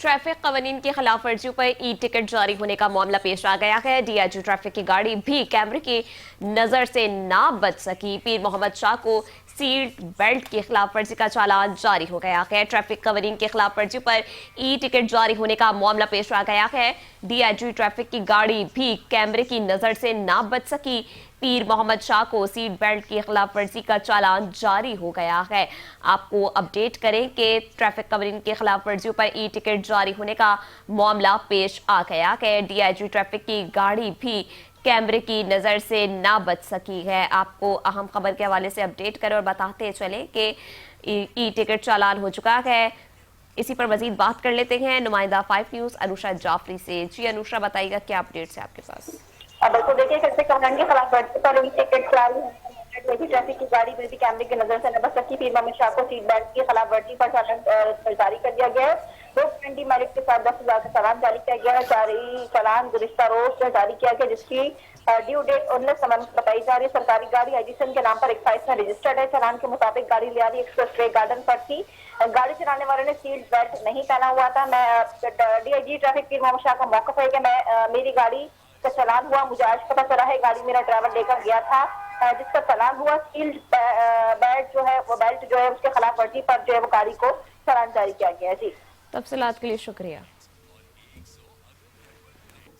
Traffic कवानीन की खिलाफ वर्जियों पर ई टिकट जारी होने का मामला पेश आ गया है। डीआईजी ट्रैफिक की गाड़ी भी कैमरे की नजर से ना बच सकी। पीर मोहम्मद शाह को सीट बेल्ट की खिलाफ वर्जी का चालान जारी हो गया है। ट्रैफिक कवानीन की खिलाफ वर्जियों पर ई टिकट जारी होने का मामला पेश आ गया है। डीआईजी ट्रैफिक की गाड़ी भी कैमरे की नजर से ना बच सकी। पीर मोहम्मद शाह को सीट बेल्ट की खिलाफ वर्जी का चालान जारी हो गया है। आपको अपडेट करें कि ट्रैफिक कवरिंग के खिलाफ वर्जियों पर ई टिकट जारी होने का मामला पेश आ गया है। डीआईजी ट्रैफिक की गाड़ी भी कैमरे की नजर से ना बच सकी है। आपको अहम खबर के हवाले से अपडेट करें और बताते चले कि ई टिकट चालान हो चुका है। इसी पर मजीद बात कर लेते हैं नुमाइंदा 5 न्यूज अनुषा जाफरी से। जी अनुषा, बताइएगा क्या अपडेट्स है आपके पास। बिल्कुल, देखिए ट्रैफिक कमांड के खिलाफ वर्जी पर ई टिकट जारी है। ट्रैफिक की गाड़ी में भी कैमरे की नजर से न बच सकी। पीर मोहम्मद शाह को सीट बेल्ट की खिलाफ वर्जी पर चालान जारी कर दिया गया है। रोड 20 मेरिट के साथ 10,000 का चालान जारी किया गया है। जारी चालान गुज़िश्ता रोज जारी किया गया, जिसकी ड्यू डेट 19 नवंबर बताई जा रही है। सरकारी गाड़ी एडिसन के नाम पर एक्साइज में रजिस्टर्ड है। चालान के मुताबिक गाड़ी लियारी एक्सप्रेस वे गार्डन पर थी। गाड़ी चलाने वाले ने सीट बेल्ट नहीं पहना हुआ था। मैं डीआईजी ट्रैफिक पीर मोहम्मद शाह का मौका है कि मेरी गाड़ी का चालान हुआ, मुझे आज पता चला है गाड़ी मेरा ड्राइवर लेकर गया था जिसका चालान हुआ। सील्ड बेल्ट जो है वो बेल्ट जो है उसके खिलाफ वर्जी पर जो है वो गाड़ी को चालान जारी किया गया है। जी, तफसीलात के लिए शुक्रिया।